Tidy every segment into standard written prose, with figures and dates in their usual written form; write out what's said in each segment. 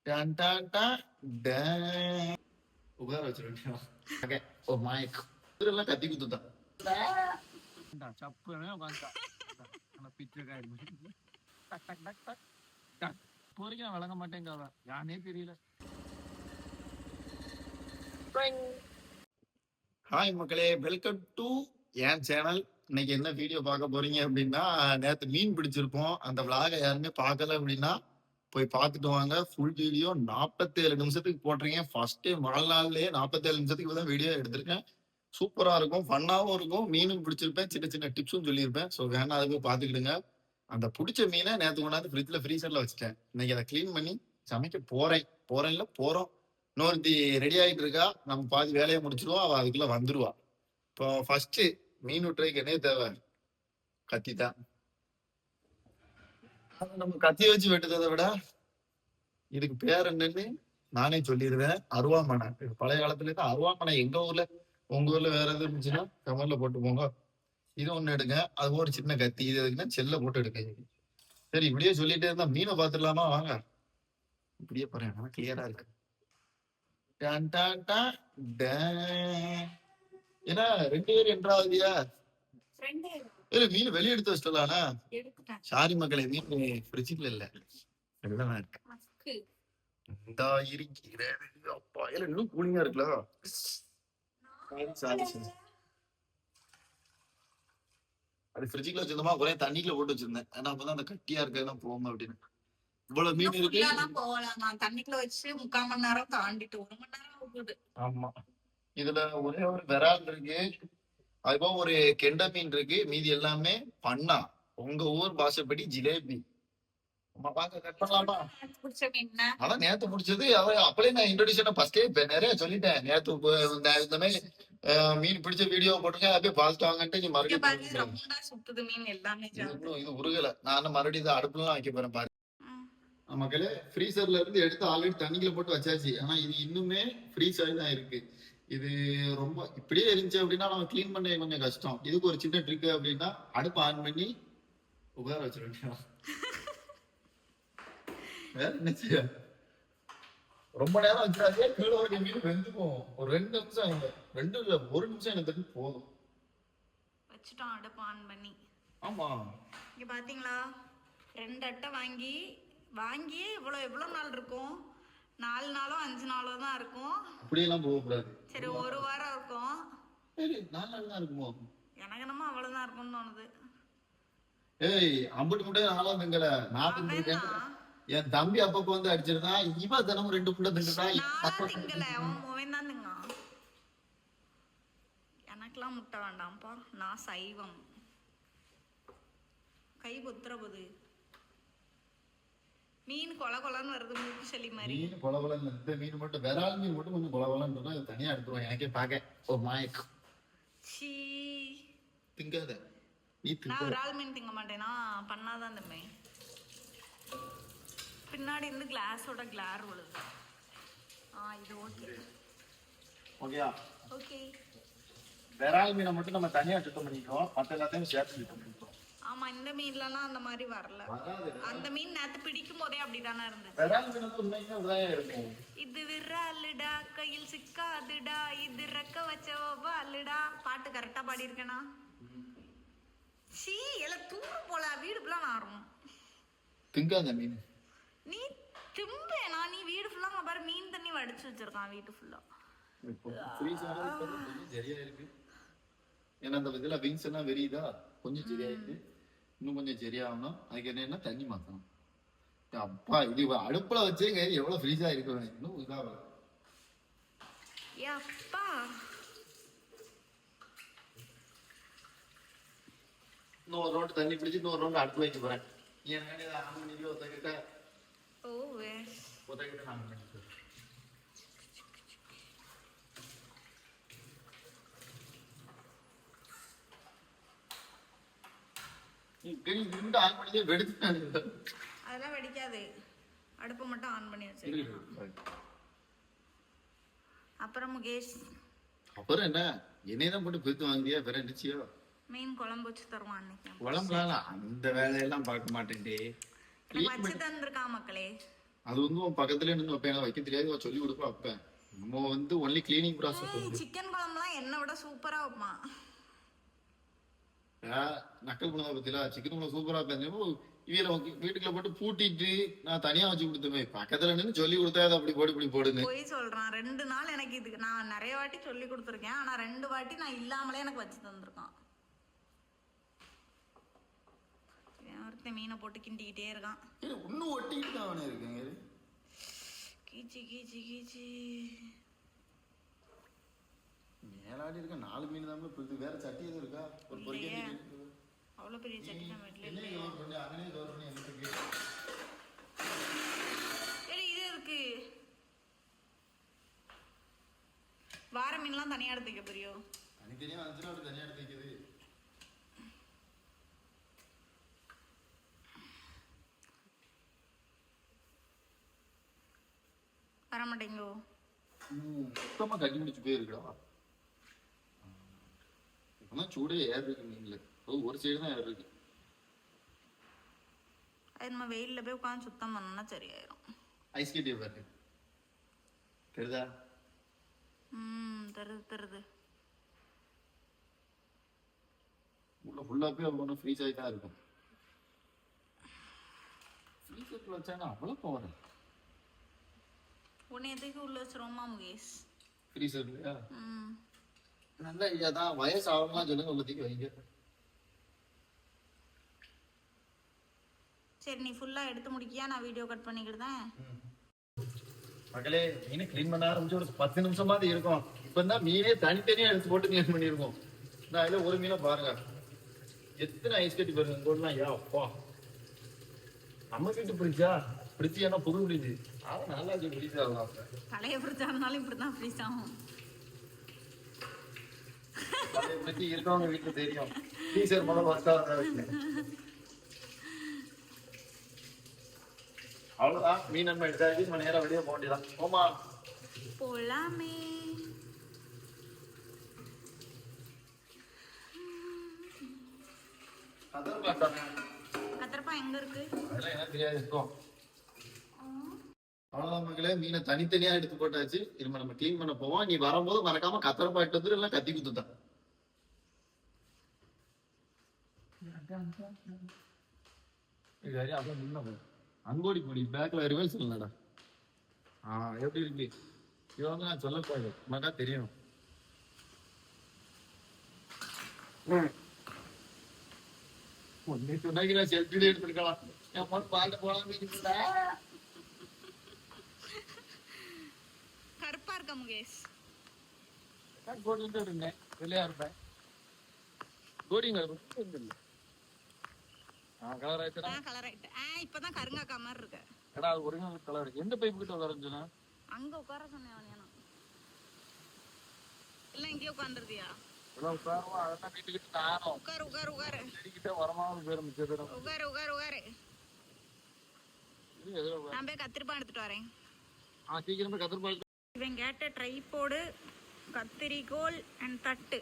Don டான் டான் டான். உட்கார வச்சிருக்கேன். ஓகே. ஓ மைக். இதெல்லாம் கத்தி குத்துதான். சப்புனே உட்காந்துட்டான். அந்த பிச்சைக்காரி மாதிரி. டக் டக் டக் டக் டக். போறீங்க நான் விளங்க மாட்டேங்க யானே தெரியல. ஹாய் மக்களே, வெல்கம் டு என் சேனல். இன்னைக்கு என்ன வீடியோ பார்க்க போறீங்க அப்படின்னா, நேற்று மீன் பிடிச்சிருப்போம். அந்த விளாக யாருமே பார்க்கல அப்படின்னா போய் பார்த்துட்டு வாங்க. ஃபுல் வீடியோ 47 நிமிஷத்துக்கு போட்டிருக்கேன். ஃபர்ஸ்ட் டைம் வாழ்நாள்லயே 47 நிமிஷத்துக்கு தான் வீடியோ எடுத்திருக்கேன். சூப்பரா இருக்கும், ஃபன்னாவும் இருக்கும். மீனும் பிடிச்சிருப்பேன், சின்ன சின்ன டிப்ஸும் சொல்லியிருப்பேன். ஸோ வேணா அதை போய் பார்த்துக்கிடுங்க. அந்த பிடிச்ச மீனை நேற்று கொண்டாந்து ஃப்ரிட்ஜில் ஃப்ரீசர்ல வச்சுட்டேன். இன்னைக்கு அதை க்ளீன் பண்ணி சமைக்க போறோம். இன்னொருத்தி ரெடி ஆகிட்டு இருக்கா. நம்ம பாதி வேலையை முடிச்சிருவோம், அவ அதுக்குள்ள வந்துருவா. இப்போ ஃபர்ஸ்ட் மீன் விட்டுறதுக்கு என்ன தேவை? கத்தி தான். நம்ம கத்திய வச்சு வெட்டுறதை விட இதுக்கு பேர் என்னன்னு நானே சொல்லிடுவேன். அருவாமனை. பழைய காலத்துல இருந்து அருவாமனை எங்க ஊர்ல, உங்க ஊர்ல வேற எதுவும் இருந்துச்சுன்னா கமர்ல போட்டு போங்க. இது ஒண்ணு எடுங்க. அது ஒரு சின்ன கத்தி. இது எதுக்குன்னா செல்ல போட்டு எடுக்க. சரி, இப்படியே சொல்லிட்டே இருந்தா மீனை பாத்துடலாமா? வாங்க. இப்படியே பாருங்க, கிளியரா இருக்கு. டான் டான் டான் டான். ஏன்னா 2 பேர் என்றாவதியா? இல்ல, மீன் வெளியே எடுத்து வச்சிடலானா? சாரி மக்களே, மீன் ஃப்ரிட்ஜுக்குள்ள இல்ல, வெளிலதான் இருக்கு. இந்தா இருக்கிறது. அப்பா, இல்ல இன்னும் கூலிங்கா இருக்குல்ல. சாரி. அது ஃப்ரிட்ஜுக்குள்ள வச்சிருந்தோமா, ஒரே தண்ணிக்குள்ள போட்டு வச்சிருந்தேன். ஏன்னா அப்பதான் அந்த கட்டியா இருக்கெல்லாம் போகும் அப்படின்னு. இவ்வளவு மீன் இருக்கு. தண்ணிக்குள்ள வச்சு 3/4 மணி நேரம் தாண்டிட்டு 1 மணி நேரம் ஆகுது. ஆமா, இதுல ஒரே ஒரு விரால் இருக்கு. அதுபோக ஒரு கெண்டை மீன் இருக்கு. மீதி எல்லாமே பண்ணா. உங்க ஊர் பாஷைப்படி ஜிலேபி. கட் பண்ணலாமா? அதான் நேத்து பிடிச்சது. அப்படியே நான் இன்ட்ரோடியூஷன் ஃபர்ஸ்டே நிறைய சொல்லிட்டேன். நேத்து இந்த மாதிரி மீன் பிடிச்ச வீடியோ போட்டுருக்கேன். அப்படியே பாஸ்ட் வாங்கன்ட்டு நீ மறுபடியும் இது உருகல. நான் மறுபடியும் இதை அடுப்புலாம் வைக்க போறேன் பாரு. மக்களே, ஃப்ரீசர்ல இருந்து எடுத்து ஆல்ரெடி தண்ணிக்குள்ள போட்டு வச்சாச்சு. ஆனா இது இன்னுமே ஃப்ரீஸ் ஆகி தான் இருக்கு. இது ரொம்ப இப்படியே இருந்துச்சு அப்படின்னா நம்ம கிளீன் பண்ண கொஞ்சம் கஷ்டம். இதுக்கு ஒரு சின்ன ட்ரிக் அப்படின்னா, அடுப்பு ஆன் பண்ணி உட்கார வச்சிருக்கேன். வேற என்ன செய்ய, ரொம்ப நேரம் வச்சிடாதே. கீழே ஒரு மீன் வெந்துக்கும். ஒரு 2 நிமிஷம், 2 இல்ல 1 நிமிஷம் எனக்கு தெரிஞ்சு போதும். வச்சுட்டோம் அடுப்பு ஆன் பண்ணி. ஆமா, இங்க பாத்தீங்களா, 2 அட்டை வாங்கி எவ்வளவு நாள் இருக்கும்? 4 நாளோ 5 நாளோ தான் இருக்கும். அப்படியெல்லாம் போகக்கூடாது. சரி, 1 வாரம் இருக்கும். 4 நாள் தான் இருக்குமோ? எனக்கு என்னமோ அவ்வளவுதான் இருக்கும்னு தோணுது. ஏய், அம்புட்டு முட்டை நானும் திங்கல. நான் தின்னுருக்கேன். என் தம்பி அப்பப்போ வந்து அடிச்சிருந்தான். இவன் தினமும் 2 முட்டை தின்னுட்டான். திங்கல, அவன் மோவன் தான் திங்க. எனக்கெல்லாம் முட்டை வேண்டாம்ப்பா, நான் சைவம். கை குத்துற போது மீன் கொலன்னு வருது, மூக்கு சளி மாதிரி. மீன் கொலன்னு, இந்த மீன் மட்டும், விரால் மீன் மட்டும் கொஞ்சம் கொலன்னு இருந்தா தனியா எடுத்துருவான். எனக்கே பாக்க ஓ மாயக். சீ, திங்காத நீ. நான் விரால் மீன் திங்க மாட்டேனா, பண்ணாதான் திம்பேன். பின்னாடி இருந்து கிளாஸோட கிளார் விழுது. இது ஓகே. ஓகேயா? ஓகே. விரால் மீனை மட்டும் நம்ம தனியா சுத்தம் பண்ணிக்கிறோம், மற்ற எல்லாத்தையும் சேர்த்து சுத்தம் பண்ணிக்கிறோம். ஆமா, இந்த மீன்லாம் அந்த மாதிரி வரல. அந்த மீன் நேத்து பிடிக்கும் போதே அப்படிதானே இருந்தது. விரால் மீன் உண்மையிலே உதவியா இருக்கும். இது விராலுடா, கையில் சிக்காதுடா, இது ரெக்க வச்ச வாலுடா. பாட்டு கரெக்டா பாடி இருக்கேனா? சீ, எல்லாம் தூர போல, வீடு ஃபுல்லா நாரும். திங்காத மீன் நீ திம்பேனா? நீ வீடு ஃபுல்லா பாரு, மீன் தண்ணி வடிச்சு வச்சிருக்கான் வீட்டு ஃபுல்லா. சரியா இருக்கு. ஏன்னா அந்த இதுல விங்ஸ் எல்லாம் வெறியுதா, கொஞ்சம் சரியா இருக்கு. இன்னும் கொஞ்சம் சரியாகணும். அதுக்கு என்னன்னா தண்ணி மாத்தணும். அப்பா, இது அடுப்புல வச்சேங்க எவ்வளவு ஃப்ரீஸா இருக்கு. இன்னும் இதாகல. அப்பா, இன்னொரு ரவுண்ட் தண்ணி பிடிச்சி இன்னொரு ரவுண்ட் அடுப்பு வைக்க போறேன். ஒத்தக்கிட்ட நான் அதெல்லாம் வெடிக்காது. அடுப்பு மட்டும் ஆன் பண்ணி வச்சிருக்கேன். அப்புறம் முகேஷ், அப்புறம் என்ன, என்னையதான் போட்டு பெத்து வாங்கியா? வேற என்னச்சியோ? மீன் குழம்பு வச்சு தருவான். குழம்புலாம் அந்த வேலையெல்லாம் பார்க்க மாட்டேன்டே. வச்சு தந்திருக்கான் மக்களே. அது வந்து உன் பக்கத்துல நின்று வைப்பேன், எனக்கு வைக்க தெரியாது, அவ சொல்லி கொடுப்பா வைப்பேன். நம்ம வந்து ஒன்லி கிளீனிங் ப்ராசஸ் வந்து சிக்கன் குழம்புலாம் என்னை விட சூப்பரா வைப்பான். நக்கல் பண்ணதை பத்தில சிக்கன் குழம்பு சூப்பரா வைப்பேன். இவியில வீட்டுக்குள்ள போட்டு பூட்டிட்டு நான் தனியா வச்சு கொடுத்துருவேன், பக்கத்துல நின்று சொல்லி கொடுத்தா அதை அப்படி போடு இப்படி போடுன்னு. போய் சொல்றான். 2 நாள் எனக்கு இதுக்கு நான் நிறைய வாட்டி சொல்லி கொடுத்துருக்கேன். ஆனா 2 வாட்டி நான் இல்லாமலே எனக்கு வச்சு தந்திருக்கான். ஒருத்தன் மீனை போட்டு கிண்டிக்கிட்டே இருக்கான். இன்னும் ஒட்டிக்கிட்டு தான் அவனே இருக்கேங்க. கீச்சி கீச்சி கீச்சி மேலாடி இருக்க 4 மீன் தான் பிடிச்சி. வேற சட்டி எதுவும் இருக்கா? ஒரு பொரிக்க அவ்வளவு பெரிய சட்டி நம்ம வீட்டுல என்ன கவர் பண்ணி அங்கனே கவர் பண்ணி எனக்கு இது இருக்கு. வார மீன்லாம் தனியா எடுத்து வைக்க போறியோ? தனித்தனியா வந்துச்சுன்னா அப்படி தனியா எடுத்து வைக்குது. வர மாட்டேங்கோ. சுத்தமா கட்டி முடிச்சு போயிருக்கா. இப்பதான் சூடே ஏர் இருக்கு மீன்ல. ஒரு சைடு தான் ஏர் இருக்கு. அது நம்ம வெயில்ல போய் உட்காந்து சுத்தம் பண்ணோம்னா சரியாயிரும். ஐஸ் கட்டி பாரு. தெரியுதா? தெரியுது. உள்ள ஃபுல்லா போய் ஒன்று ஃப்ரீஸ் ஆகி தான் இருக்கும். ஃப்ரீசர்ல வச்சானா அவ்வளவு போகிறேன். உன்னை எதுக்கு உள்ள வச்சிருவோமா முகேஷ்? ஃப்ரீசர்லையா? நல்ல ஐடியா தான். வயசு ஆகலாம் சொல்லுங்க, உள்ளத்துக்கு வைங்க. சரி, நீ ஃபுல்லா எடுத்து முடிக்கியா? நான் வீடியோ கட் பண்ணிக்கிட்டுதான். மகளே, மீனை கிளீன் பண்ண ஆரம்பிச்சு ஒரு 10 நிமிஷமாவது இருக்கும். இப்பதான் மீனே தனித்தனியா எடுத்து போட்டு கிளீன் பண்ணிருக்கோம். நான் அதுல ஒரு மீனை பாருங்க, எத்தனை ஐஸ் கட்டி பாருங்க. போடலாம். யா அப்பா, நம்ம வீட்டு பிடிச்சா பிடிச்சி ஏன்னா புது பிடிச்சி அவன் நல்லா பிடிச்சி ஆகலாம். பழைய பிடிச்சா இருந்தாலும் இப்படிதான் ஃப்ரீஸ் ஆகும். பத்தி இருக்கவங்க வீட்டுல தெரியும். டீச்சர் மூலம் ஒர்க் ஆகுது. அவ்வளவுதான். மீன் நம்ம எடுத்தாச்சு. நம்ம நேரம் வெளியே போக வேண்டியதான். போமா போலாமே. கத்திரப்பா எங்க இருக்கு? அதெல்லாம் எனக்கு தெரியாது. இருக்கும். அவ்வளவுதான் மகளே, மீனை தனித்தனியா எடுத்து போட்டாச்சு. திரும்ப நம்ம கிளீன் பண்ண போவோம். நீ வரும்போது மறக்காம கத்திரப்பா எடுத்து வந்து எல்லாம் கத்தி குத்துதான். அங்கோடி போடி பேக்ல ரிவர்ஸ் இல்லடா. எப்படி இருக்கு? இது வந்து நான் சொல்லக்கூடாது, உனக்கா தெரியும். செல்ஃபி எடுத்துருக்கலாம். கருப்பா இருக்க முகேஷ். போட்டு இருந்தேன், வெளியா இருப்பேன். கலர் ஆயிட்டு. இப்பதான் கருங்காக்கா மாதிரி இருக்கு. ஒரு கலர். எந்த பைப்பு கிட்ட உட்காரஞ்சுனா? அங்க உட்கார சொன்னேன். இல்ல இங்கே உட்கார்ந்துருதியா? உட்காரு உட்காரு உட்காரு. உட்காரு உட்காரு உட்காரு. நான் போய் கத்திரிப்பா எடுத்துட்டு வரேன். சீக்கிரமா கத்திரிப்பா. இவன் கேட்ட ட்ரைபோர்டு, கத்திரிக்கோல் அண்ட் தட்டு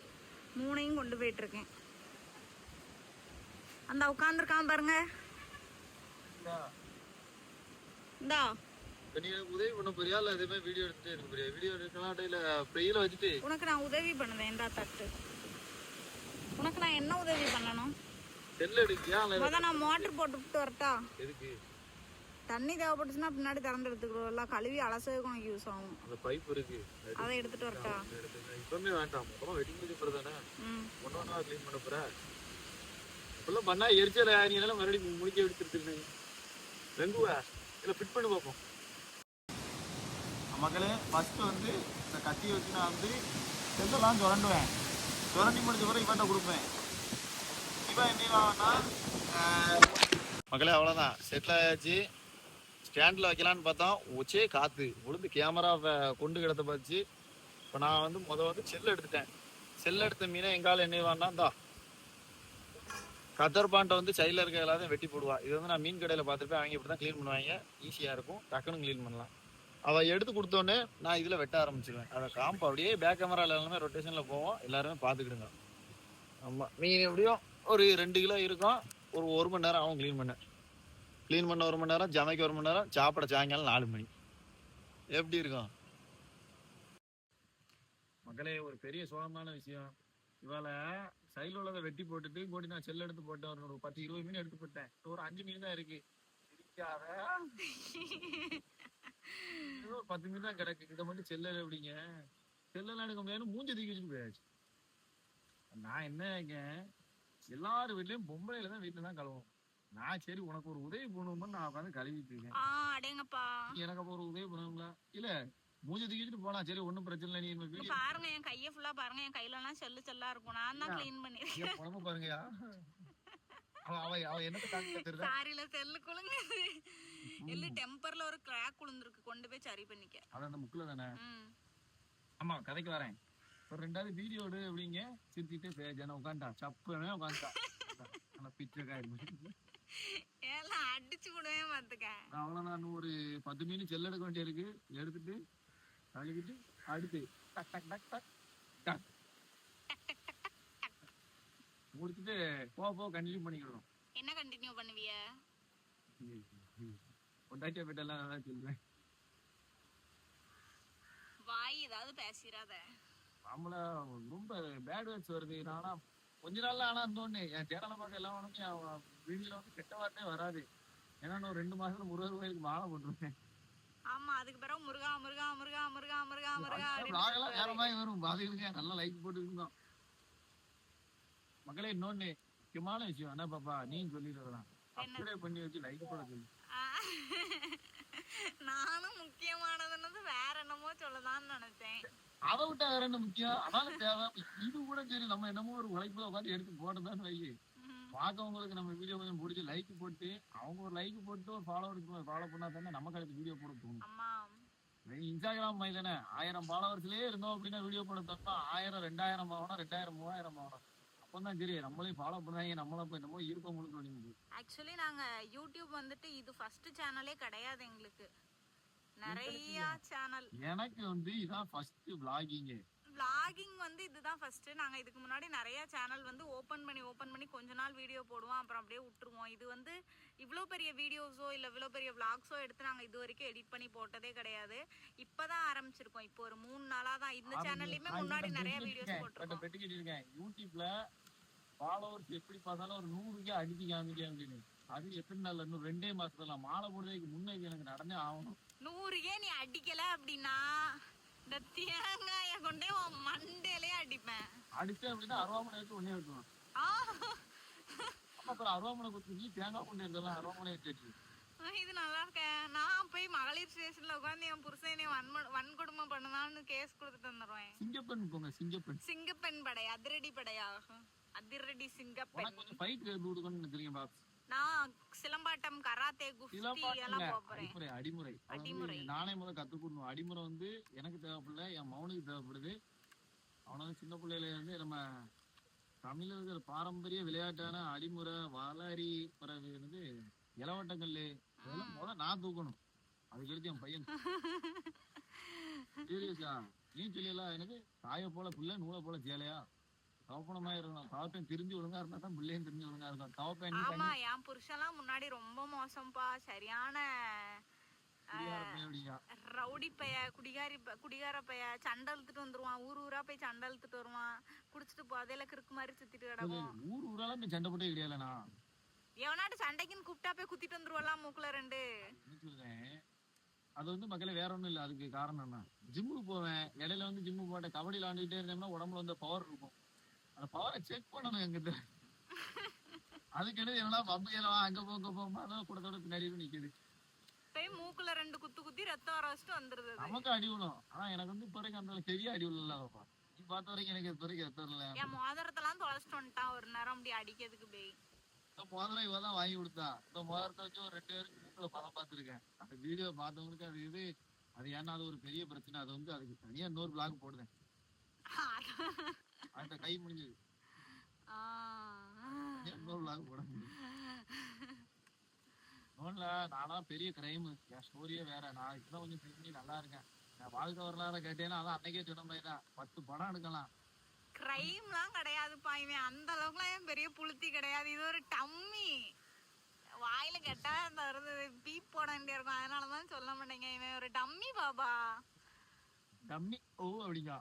3ஐயும் கொண்டு போயிட்டு இருக்கேன். அந்த உட்காந்துருக்கான் பாருங்க. இந்தா உதவி பண்ண போறியா? இல்ல எதுவுமே வீடியோ எடுத்துட்டே இருக்க போறியா? வீடியோ எடுக்கலாம் இல்ல ப்ரேயில வச்சுட்டு உனக்கு நான் உதவி பண்ணுவேன். இந்தா தட்டு. உனக்கு நான் என்ன உதவி பண்ணணும்? செல்ல எடுக்கியா? அதான் நான் மோட்டர் போட்டு வரட்டா? எதுக்கு? தண்ணி தேவைப்பட்டுச்சுன்னா பின்னாடி திறந்து எடுத்துக்கிறோம்ல. கழுவி அலசதுக்கு உனக்கு யூஸ் ஆகும். அந்த பைப் இருக்கு, அதை எடுத்துட்டு வரட்டா? இப்பவுமே வேண்டாம். அப்புறம் வெட்டிங் பண்ணி போறதானே. ஒண்ணா க்ளீன் பண்ண போற. இப்பெல்லாம் பண்ணா எரிச்சல நீ எல்லாம் மறுபடியும் முடிக்க எடுத்துட்டு வெங்குவா இல்ல ஃபிட் பண்ணி பார்ப்போம். மக்களே, ஃபர்ஸ்ட் வந்து இந்த கத்தியை வச்சு நான் வந்து செல்லெல்லாம் சுரண்டுவேன். சுரண்டி முடிஞ்ச பிறகு இவன்ட்ட கொடுப்பேன். இவன் என்னன்னா மக்களே அவ்வளோதான். செட்டில் ஆயாச்சு. ஸ்டாண்டில் வைக்கலான்னு பார்த்தோம். ஒச்சே காற்று உளுந்து கேமராவை கொண்டு கிடத்த பார்த்து. இப்போ நான் வந்து வந்து செல் எடுத்துட்டேன். செல் எடுத்த மீனை எங்கால என்ன வேணா தான் கத்தர்பான்ட்ட வந்து சைடில் இருக்க எல்லாத்தையும் வெட்டி போடுவா. இது வந்து நான் மீன் கடையில் பார்த்துருப்பேன். அவங்க இப்படி தான் க்ளீன் பண்ணுவாங்க. ஈஸியாக இருக்கும், டக்குன்னு க்ளீன் பண்ணலாம். அவள் எடுத்து கொடுத்தோன்னே நான் இதில் வெட்ட ஆரம்பிச்சிடுவேன். அதை காம்பு அப்படியே பேக் கேமராவில் எல்லாமே ரொட்டேஷனில் போவோம். எல்லாருமே பார்த்துக்கிடுங்க. ஆமாம், மீன் எப்படியும் ஒரு 2 கிலோ இருக்கும். ஒரு 1 மணி நேரம் ஆகும் க்ளீன் பண்ண. க்ளீன் பண்ண 1 மணி நேரம், சமைக்க 1 மணி நேரம், சாப்பிட சாயங்காலம் 4 மணி. எப்படி இருக்கும் மக்களே? ஒரு பெரிய சோகமான விஷயம். இவாள சைடுல உள்ளதை வெட்டி போட்டுட்டு போட்டு நான் செல் எடுத்து போட்டேன். ஒரு 10-20 மீன் எடுத்து போட்டேன். ஒரு 5 மீன் தான் இருக்கு. சிரிக்காத. ஒரு 10 மீன் தான் கிடக்கு. இதை மட்டும் செல்ல எப்படிங்க? செல்லெல்லாம் எடுக்க முடியாது. மூஞ்சி தூக்கி வச்சுட்டு போயாச்சு. நான் என்ன எல்லாரும் வீட்லயும் பொம்பளையில தான் வீட்டுல தான் கழுவும். நான் சரி உனக்கு ஒரு உதவி பண்ணுவோம்னு நான் உட்காந்து கழுவிட்டு இருக்கேன். அடேங்கப்பா. எனக்கு அப்ப ஒரு உதவி பண்ணுங்களா? இல்ல மூஞ்சி தூக்கிட்டு போலாம். சரி ஒண்ணும் பிரச்சனை இல்லை. நீ பாருங்க என் கைய ஃபுல்லா பாருங்க. என் கையில எல்லாம் செல்லா இருக்கும். நான் தான் க்ளீன் பண்ணிருக்கேன். உடம்பு பாருங்கயா. அவ என்னத்தை காமிக்க தெரியுதா? சாரில செல்லு குலுங்குது. இல்ல டெம்பர்ல ஒரு கிராக் குளுந்திருக்கு. கொண்டு போய் சரி பண்ணிக்க. அது அந்த முக்குல தானே. ஆமா கதைக்கு வரேன். ஒரு 2வது வீடியோடு அப்படிங்க சிரிச்சுட்டு பேஜான உட்காந்துட்டா. சப்புனே உட்காந்துட்டா. பிச்சைக்காய் எல்லாம் அடிச்சு விடவே பாத்துக்க. அவ்வளவுதான். ஒரு 10 மீன் செல்ல எடுக்க வேண்டிய இருக்கு. எடுத்துட்டு கழுவிட்டு அடுத்து டக் டக் டக் டக் டக் முடிச்சுட்டு போ கண்டினியூ பண்ணிக்கணும். என்ன கண்டினியூ பண்ணுவிய? பொண்டாட்டியா போயிட்டெல்லாம் நல்லா சொல்லுவேன். வாய் ஏதாவது பேசிடாத. நம்மள ரொம்ப பேட் வேர்ட்ஸ் வருது. ஆனா கொஞ்ச நாள்ல ஆனா இருந்தோன்னு என் சேனலை பார்க்க எல்லாம் உனக்கு வீடியோல வந்து கெட்ட வார்த்தையே வராது. ஏன்னா நான் 2 மாசத்துல முருகர் கோயிலுக்கு மாலை போட்டுருவேன். ஆமா அதுக்கு பிறகு முருகா முருகா முருகா முருகா முருகா முருகா நாங்கெல்லாம் வேற மாதிரி வரும். பாதிகளுங்க நல்லா லைக் போட்டு இருந்தோம். மக்களே இன்னொன்னு முக்கியமான விஷயம் என்ன பாப்பா நீ சொல்லிடுறதான் சப்ஸ்கிரைப் பண்ணி வச்சு லைக் போட சொல்லு. நானும் முக்கியமானதுன்னு வேற என்னமோ சொல்லதான்னு நினைச்சேன். அதை விட்டா வேற என்ன முக்கியம்? அதான தேவை. இது கூட சரி நம்ம என்னமோ ஒரு உழைப்புல உட்காந்து எடுத்து போட்டதான்னு வை. பார்க்கவங்களுக்கு நம்ம வீடியோ கொஞ்சம் பிடிச்சி லைக் போட்டு அவங்க ஒரு லைக் போட்டு ஒரு ஃபாலோ பண்ணா தானே நமக்கு அடுத்து வீடியோ போட தோணும். இன்ஸ்டாகிராம் மாதிரி தானே 1000 ஃபாலோவர்ஸ்லயே இருந்தோம் அப்படின்னா வீடியோ போட தப்பா 1000 2000 ஆகணும் 2000 3000 ஆகணும். அப்பதான் சரி நம்மளையும் ஃபாலோ பண்ணாங்க நம்மள போய் என்னமோ இருக்க முடியும். ஆக்சுவலி நாங்க யூடியூப் வந்துட்டு இது ஃபர்ஸ்ட் சேனலே கிடையாது. எங்களுக்கு நிறைய சேனல். எனக்கு வந்து இதான் ஃபர்ஸ்ட் vlogging. vlogging வந்து இதுதான் ஃபர்ஸ்ட். நாங்க இதுக்கு முன்னாடி நிறைய சேனல் வந்து ஓபன் பண்ணி கொஞ்ச நாள் வீடியோ போடுவோம். அப்புறம் அப்படியே விட்டுருவோம். இது வந்து இவ்வளோ பெரிய வீடியோஸோ இல்ல இவ்வளோ பெரிய vlogsஓ எடுத்து நாங்க இது வரைக்கும் எடிட் பண்ணி போட்டதே கிடையாது. இப்பதான் ஆரம்பிச்சிருக்கோம். இப்போ ஒரு 3 நாளா தான். இந்த சேனல்லையுமே முன்னாடி நிறைய வீடியோஸ் போட்டுருக்கோம். யூடியூப்ல ஃபாலோவர்ஸ் எப்படி பார்த்தாலும் ஒரு 100க்கு அடிச்சு காமிக்க அப்படின்னு. அது எத்தனை நாள் இன்னும் 2 மாசத்துல மாலை போடுறதுக்கு முன்னே எனக்கு நடந்தே ஆகணும். 100 நீ அடிக்கல அப்படின்னா இந்த தேங்காய கொண்டே மண்டையிலே அடிப்பேன். அடிச்சேன் அப்படின்னா அருவாமனை எடுத்து ஒன்னே வெட்டுவான். அப்புறம் அருவாமனை குத்தி தேங்காய் கொண்டு இருந்தெல்லாம் அருவாமனை வச்சு. இது நல்லா இருக்கேன். நான் போய் மகளிர் ஸ்டேஷன்ல உட்காந்து என் புருஷனை வன்கொடுமை பண்ணதான்னு கேஸ் கொடுத்துட்டு வந்துடுவேன். சிங்கப்பெண் போங்க. சிங்கப்பெண் படை அதிரடி படையா அதிரடி சிங்கப்பெண். கொஞ்சம் ஃபைட் கொடுக்கணும்னு நினைக்கிறீங்க பாக்ஸ். நான் சிலம்பாட்டம் கராத்தே குஸ்தி எல்லாம் போறேன். அடிமுறை நானே முதல்ல கத்துக்கணும். அடிமுறை வந்து எனக்கு தேவைப்படல என் மௌனுக்கு தேவைப்படுது. அவனும் சின்ன பிள்ளையில இருந்து நம்ம தமிழர்கள் பாரம்பரிய விளையாட்டான அடிமுறை வளரி பிறகு வந்து இளவட்டங்கல்லு இதெல்லாம் முதல்ல நான் தூக்கணும். அதுக்கு எடுத்து என் பையன் சீரியஸா நீ சொல்லியலாம். எனக்கு தாய போல பிள்ளை நூலை போல சேலையா தவப்பனமா இருக்கணும். தவப்பேன் திரிஞ்சு ஒழுங்கா இருந்தா தான் பிள்ளையும் திரிஞ்சு ஒழுங்கா இருக்கும். தவப்பேன் ஆமா என் புருஷன்லாம் முன்னாடி ரொம்ப மோசம்பா. சரியான ரவுடி பைய குடிகார பைய. சண்டை இழுத்துட்டு வந்துருவான். ஊரா போய் சண்டை இழுத்துட்டு வருவான். குடிச்சிட்டு போதையில கிறுக்கு மாதிரி சுத்திட்டு கிடக்கும். ஊரால போய் சண்டை போட்டே கிடையாதுண்ணா. எவனாட்டு சண்டைக்குன்னு கூப்பிட்டா போய் குத்திட்டு வந்துருவான் மூக்குல 2. அது வந்து மக்களே வேற ஒண்ணும் இல்ல. அதுக்கு காரணம் என்ன? ஜிம்முக்கு போவேன். இடையில வந்து ஜிம்மு போட்டேன். கபடி விளாண்டுட்டே இருந்தோம்னா உடம்புல வந்து பவர் இருக்கும். அந்த பவரை செக் பண்ணணும் எங்கிட்ட. அதுக்கு இடையே என்னடா பம்பு ஏலவா அங்க போமா அதான் கூடத்தோட பின்னாடி நிக்குது. போய் மூக்குல 2 குத்தி ரத்தம் வர வச்சுட்டு வந்துருது. நமக்கு அடி விழும். ஆனா எனக்கு வந்து இப்போ வரைக்கும் அந்த பெரிய அடி விழலப்பா. நீ பார்த்த வரைக்கும் எனக்கு இது வரைக்கும் ரத்தம் இல்லை. என் மோதிரத்தெல்லாம் தொலைச்சிட்டு வந்துட்டான் ஒரு நேரம் அப்படி அடிக்கிறதுக்கு போய். மோதிரம் இவதான் வாங்கி கொடுத்தா. இந்த மோதிரத்தை வச்சு ஒரு 2 பேருக்கு மூக்குல பதம் பார்த்துருக்கேன். அந்த வீடியோ பார்த்தவங்களுக்கு அது இது அது ஏன்னா அது ஒரு பெரிய பிரச்சனை. அது வந்து அதுக்கு தனியா இன்னொரு பிளாக் போடுதேன். அந்த கை முடிஞ்சது இன்னொரு பிளாக் போட முடியும். நானா பெரிய கிரைம். என் ஸ்டோரியே வேற. நான் இப்பதான் கொஞ்சம் தெரிஞ்சு நல்லா இருக்கேன். நான் வாழ்க்கை வரலாறு கேட்டேன்னா அதான் அன்னைக்கே சொன்ன மாதிரி தான் 10 படம் எடுக்கலாம். கிரைம்லாம் கிடையாதுப்பா. இவன் அந்த அளவுக்குலாம் பெரிய புளுத்தி கிடையாது. இது ஒரு டம்மி. வாயில கெட்டா வருது பீப் போட வேண்டிய இருக்கும், அதனாலதான் சொல்ல மாட்டேங்க. இவன் ஒரு டம்மி பாபா. டம்மி ஓ அப்படிங்க.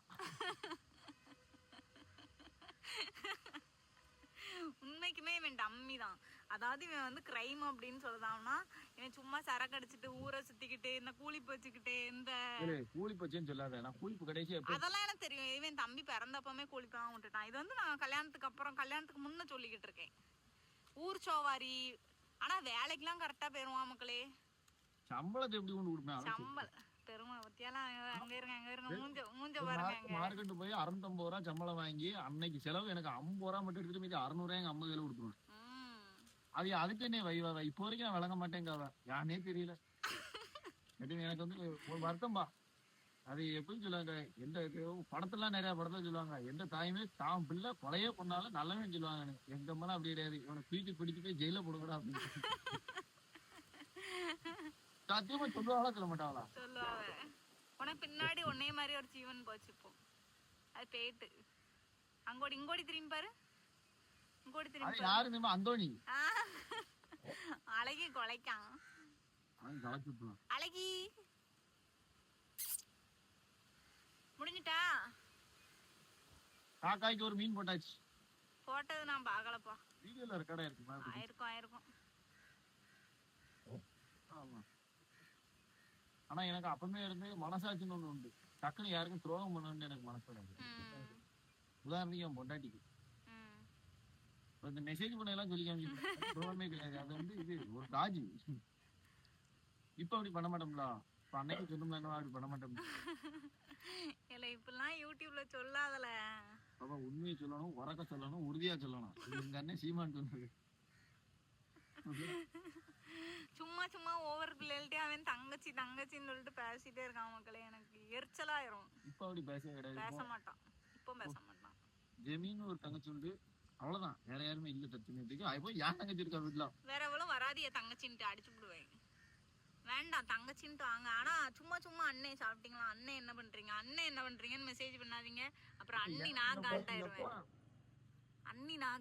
உண்மைக்குமே இவன் டம்மி தான். அதாவது இவன் வந்து கிரைம் அப்படின்னு சொல்லுதான்னா, இவன் சும்மா சரக்கு அடிச்சுட்டு ஊரை சுத்திக்கிட்டு இந்த கூலிப்பு வச்சுக்கிட்டு இந்த கூலிப்பு வச்சேன்னு சொல்லாத, நான் கூலிப்பு கடைசி அதெல்லாம் எனக்கு தெரியும். இவன் தம்பி பிறந்தப்பமே கூலிப்பெல்லாம் விட்டுட்டான். இது வந்து நான் கல்யாணத்துக்கு முன்ன சொல்லிக்கிட்டு இருக்கேன். ஊர் சோவாரி. ஆனா வேலைக்கெல்லாம் கரெக்டா போயிருவான் மக்களே. சம்பளத்தை எப்படி கொண்டு கொடுப்பேன்? சம்பளம் பெருமை பத்தியெல்லாம் அங்க இருங்க மூஞ்ச பாருங்க. மார்க்கெட்டு போய் 650 ரூபா சம்பளம் வாங்கி அன்னைக்கு செலவு எனக்கு 50 ரூபா மட்டும் எடுத்துட்டு மீதி 600 எங்க அம்மா கையில கொடுத்துருவேன். அது அதுக்கு என்ன வைவா இப்போ வரைக்கும் நான் விளங்க மாட்டேங்க. யானே தெரியல. எனக்கு வந்து ஒரு வருத்தம்பா. அது எப்படின்னு சொல்லுவாங்க, எந்த படத்தெல்லாம் நிறைய படத்துல சொல்லுவாங்க, எந்த தாயுமே தான் பிள்ளை கொலையே பண்ணாலும் நல்லவே சொல்லுவாங்க. எங்க அம்மா அப்படி கிடையாது, இவனை தூக்கி பிடிச்சு போய் ஜெயில போடுங்கடா அப்படின்னு சத்தியமா சொல்லுவாங்களா சொல்ல மாட்டாங்களா? சொல்லுவாங்க. உனக்கு பின்னாடி ஒன்னே மாதிரி ஒரு ஜீவன் போச்சு இப்போ. அது பேட்டு இங்கோடி திரும்பி பாரு. இங்கோடி திரும்பி யாரு தெரியுமா? அந்தோணி. அழகி கொலைக்கான். அழகி முடிஞ்சிட்டா? காக்காய்க்கு ஒரு மீன் போட்டாச்சு. போட்டது நான் பாக்கலப்பா. வீடியோல ரெக்கார்ட் ஆயிருக்குமா? ஆயிருக்கும். ஆமா. ஆனா எனக்கு அப்பமே இருந்து மனசாட்சின்னு ஒண்ணு உண்டு. டக்குனு யாருக்கும் துரோகம் பண்ணணும்னு எனக்கு மனசு வராது. உதாரணத்துக்கு என் பொண்டாட்டிக்கு இந்த மெசேஜ் பண்ண எல்லாம் சொல்லி காமிச்சு துரோகமே கிடையாது. அது வந்து இது ஒரு காஜி. இப்ப அப்படி பண்ண மாட்டோம்ல. இப்ப அன்னைக்கு சொன்னோம்ல அப்படி பண்ண மாட்டோம். இல்ல இப்பெல்லாம் யூடியூப்ல சொல்லாதல. அப்ப உண்மையை சொல்லணும், உறக்க சொல்லணும், உறுதியா சொல்லணும். எங்க அண்ணன் சீமான் சொன்னது. சும்மா ஒவ்வொரு பிள்ளைகள்ட்டே அவன் தங்கச்சின்னு சொல்லிட்டு பேசிட்டே இருக்கான் மக்களே. எனக்கு எரிச்சலாயிரும். இப்ப அப்படி பேச மாட்டான். இப்போ பேச மாட்டான். ஜெமீன் ஒரு தங்கச்சி உண்டு, அவ்வளவுதான். வேற யாருமே இல்ல தத்துவத்துக்கு. அது போய் யார் தங்கச்சி இருக்கா வீட்டுல? வேற எவ்வளவு வராதிய தங்கச்சின்ட்டு அடிச்சு விடுவேன். வேண்டாம் தங்கச்சின்ட்டு வாங்க. ஆனா சும்மா அண்ணே சாப்பிட்டீங்களா, அண்ணன் என்ன பண்றீங்கன்னு மெசேஜ் பண்ணாதீங்க. அப்புறம் அண்ணி நான்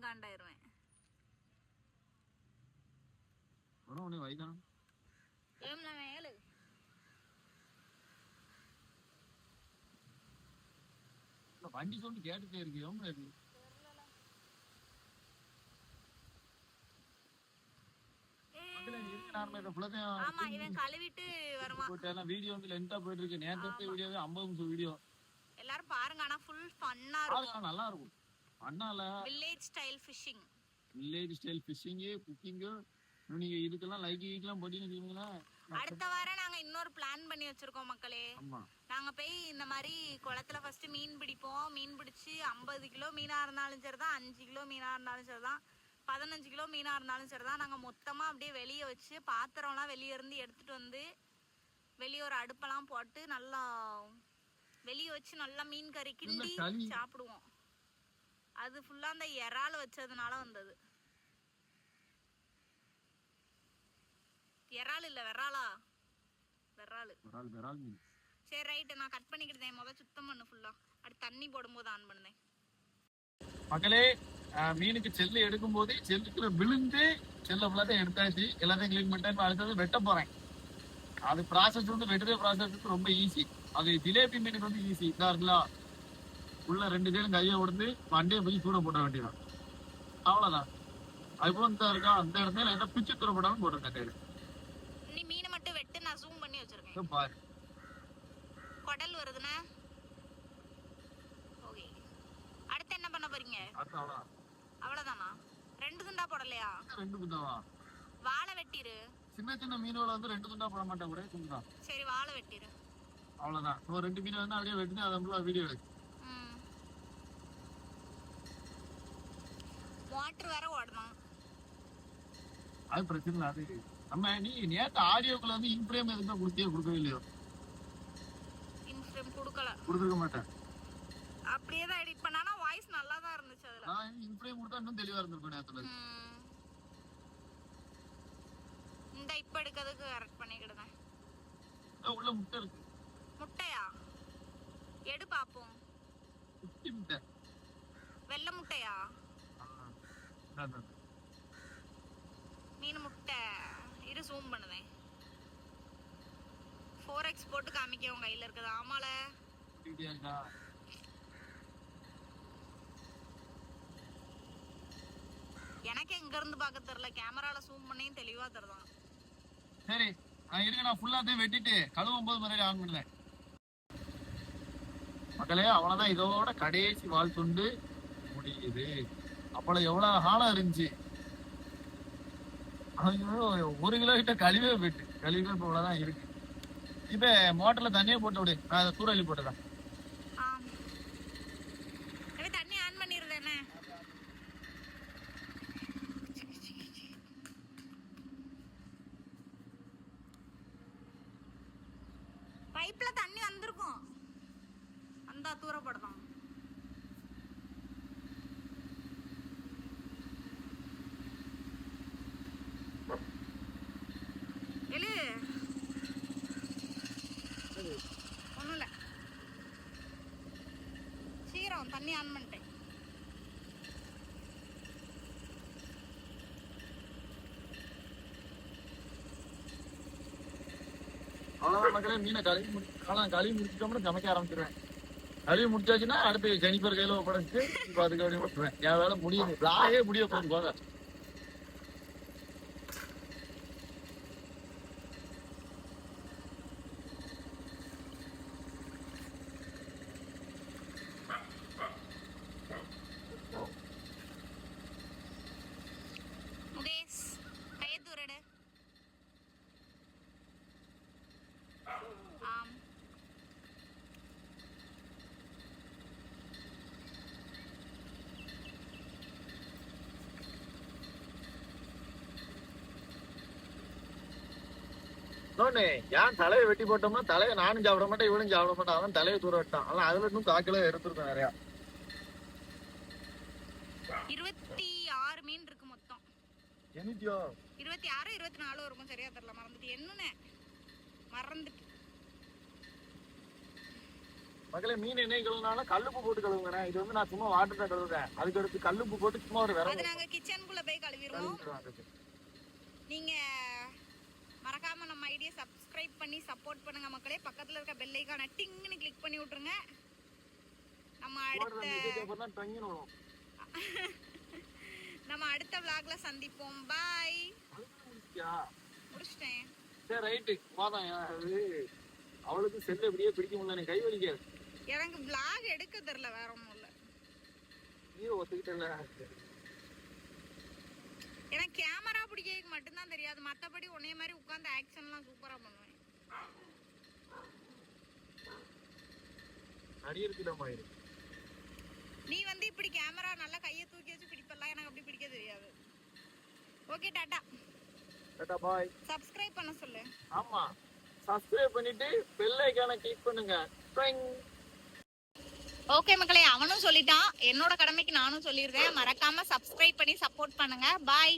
காண்டாயிருவேன். வண்டி சொல்லி கேட்டுட்டே இருக்கு. வீடியோ வந்து லென்த்தா போயிட்டு இருக்கு. நேத்து வீடியோ 50 நிமிஷம் வீடியோ. எல்லாரும் பாருங்க. ஆனா ஃபுல் ஃபன்னா இருக்கும். நல்லா இருக்கும். ஃபன்னால வில்லேஜ் ஸ்டைல் ஃபிஷிங், குக்கிங். நீங்க இதுக்கெல்லாம் லைக்லாம் போட்டீங்கன்னா அடுத்த வாரம் நாங்க இன்னொரு பிளான் பண்ணி வச்சிருக்கோம் மக்களே. நாங்க போய் இந்த மாதிரி குளத்துல ஃபர்ஸ்ட் மீன் பிடிப்போம். மீன் பிடிச்சு 50 கிலோ மீனா இருந்தாலும் சரிதான், 5 கிலோ மீனா இருந்தாலும் சரிதான், 15 கிலோ மீனா இருந்தாலும் சரிதான், நாங்க மொத்தமா அப்படியே வெளியே வச்சு பாத்திரம்லாம் வெளியே இருந்து எடுத்துட்டு வந்து வெளியே ஒரு அடுப்பெல்லாம் போட்டு நல்லா வெளியே வச்சு நல்லா மீன் கறி கிண்டி சாப்பிடுவோம். அது ஃபுல்லா அந்த இறால் வச்சதுனால வந்தது. இறால் இல்ல விராலா? விரால் மீன். சரி ரைட், நான் கட் பண்ணிக்கிட்டேன். முதல்ல சுத்தம் பண்ணு ஃபுல்லா. அடுத்து தண்ணி போடும்போது ஆன் பண்ணுதேன். மக்களே, மீனுக்கு செல்லு எடுக்கும் போது செல்லுக்குள்ள விழுந்து செல்ல ஃபுல்லாத்தையும் எடுத்தாச்சு. எல்லாத்தையும் கிளீன் பண்ணிட்டேன். அடுத்தது வெட்ட போறேன். அது ப்ராசஸ் வந்து வெட்டுற ப்ராசஸ் ரொம்ப ஈஸி. அது ஜிலேபி மீனுக்கு வந்து ஈஸி. இதா இருக்குல்ல, உள்ள 2 பேரும் கையை உடந்து மண்டையை போய் சூட போட வேண்டியதான். அவ்வளவுதான். அதுபோல இந்த இருக்கா அந்த இடத்துல லைட்டா பிச்சு தூர போடாம போட்டுருக்கேன் கையில. நீ மீனை மட்டும் வெட்டு, நான் ஜூம் பண்ணி வச்சிருக்கேன். பாரு குடல் வருதுனா. ஓகே, அடுத்து என்ன பண்ண போறீங்க? அவ்வளவுதானா? 2 துண்டா போடலையா? 2 துண்டாவா? வாழை வெட்டிரு. சின்ன மீனோட வந்து 2 துண்டா போட மாட்டேன், ஒரே துண்டா. சரி, வாழை வெட்டிரு. அவ்வளவுதான். ஒரு 2 மீன் வந்து அப்படியே வெட்டினா அதனால வீடியோ எடுக்கு. வாட்டர் வேற ஓடணும். அது பிரச்சனை இல்லை. அது நம்ம நீ நேத்து ஆடியோக்குள்ள வந்து இன்ஃப்ரேம் எதுவும் கொடுக்கவே இல்லையோ? இன்ஃப்ரேம் கொடுக்க மாட்டேன். அப்படியே தான் எடிட் பண்ணானா வாய்ஸ் நல்லா தான் இருந்துச்சு. அதுல நான் இன்ஃப்ரேம் கொடுத்தா இன்னும் தெளிவா இருந்திருக்கும் நேத்துல. இந்த இப்ப எடுக்கிறதுக்கு கரெக்ட் பண்ணிக்கிடுவேன். உள்ள முட்டை இருக்கு. முட்டையா? எடு பாப்போம். குட்டி முட்டை. வெள்ளை முட்டையா? மீன் முட்டை. ஜூம் பண்ணுதேன். 4x போட்டு காமிக்க உங்க கையில இருக்குது. ஆமால எனக்கு எங்க இருந்து பார்க்க தெரியல, கேமரால ஜூம் பண்ணியும் தெளிவா தருதான். சரி நான் ஃபுல்லாத்தையும் வெட்டிட்டு கழுவும் போது மறுபடியும் ஆன் பண்ணுவேன். மக்களே அவ்வளவுதான், இதோட கடைசி வால் துண்டு முடியுது. அப்பளம் எவ்வளவு ஹாலா இருந்துச்சு. 1 கிலோ கிட்ட கழிவே போயிட்டு, கழிவே இப்ப இவ்வளவுதான் இருக்கு. இப்ப மோட்டர்ல தண்ணியே போட்டு விடு, நான் அதை தூரலி போட்டுறேன். தண்ணி ஆன் பண்ணிருந்தேனே. பைப்ல தண்ணி வந்திருக்கும், அந்த தூரப்படுதான். ஒண்ணும் இல்ல, சீக்கிரம் தண்ணி ஆன் பண்ணிட்டேன். அவ்வளவுதான் மக்களே, மீனை கழுவி முடிச்சிட்டோம்னா சமைக்க ஆரம்பிச்சிருவேன். கழுவி முடிச்சாச்சுன்னா அடுத்து ஜெனிபர் கையில ஒப்படைச்சு இப்ப அதுக்கு அப்படியே விட்டுருவேன். என் வேலை முடியுது, விளாகே முடிய போக. ஏன் தலையை வெட்டி போட்டோம்னா தலையை நானும் சாப்பிட மாட்டேன், இவனும் சாப்பிட மாட்டான். அவன் தலையை தூர விட்டான். ஆனா அதுல இன்னும் 4 கிலோ எடுத்துருக்கோம் நிறையா. 26 மீன் இருக்கு மொத்தம். 26 24 இருக்கும், சரியா தெரியல, மறந்துட்டு. என்னன்னு மறந்துட்டு. மக்களே மீன் என்ன கழுவுனாலும் கல்லுப்பு போட்டு கழுவுங்க. இது வந்து நான் சும்மா வாட்டர் தான் கழுவுறேன். அதுக்கு அடுத்து கல்லுப்பு போட்டு சும்மா ஒரு விரல். அது நாங்க கிச்சனுக்குள்ள போய் கழுவிடுவோம். நீங்க மறக்காம நம்ம ஐடியா சப்ஸ்கிரைப் பண்ணி சப்போர்ட் பண்ணுங்க மக்களே. பக்கத்துல இருக்க பெல் ஐகானை டிங்னு கிளிக் பண்ணி விட்டுருங்க. நம்ம அடுத்த vlogல சந்திப்போம். பாய். முடிச்சிட்டேன். சரி ரைட். பாதான் அவளுக்கு செல்ல இப்படியே பிடிக்க முடியல, நீ கை வலிக்காது. எனக்கு vlog எடுக்க தெரியல, வேற ஒண்ணும் இல்ல. நீ ஒத்துக்கிட்டல. எனக்கு கேமரா பிடிக்க மட்டும் தான் தெரியாது, மத்தபடி ஒன்னே மாதிரி உட்கார்ந்து ஆக்ஷன்லாம் சூப்பரா பண்ணுவேன். அடியிருக்கு. நீ வந்து இப்படி கேமரா நல்லா கையை தூக்கி வச்சு பிடிப்பலாம், எனக்கு அப்படி பிடிக்க தெரியாது. ஓகே, டாடா. டாடா பாய். சப்ஸ்கிரைப் பண்ண சொல்லு. ஆமா, சப்ஸ்கிரைப் பண்ணிட்டு பெல் ஐகானை கிளிக் பண்ணுங்க. ஓகே மக்களே, அவனும் சொல்லிட்டான், என்னோட கடமைக்கு நானும் சொல்லிடுறேன். மறக்காம சப்ஸ்கிரைப் பண்ணி சப்போர்ட் பண்ணுங்க. பாய்.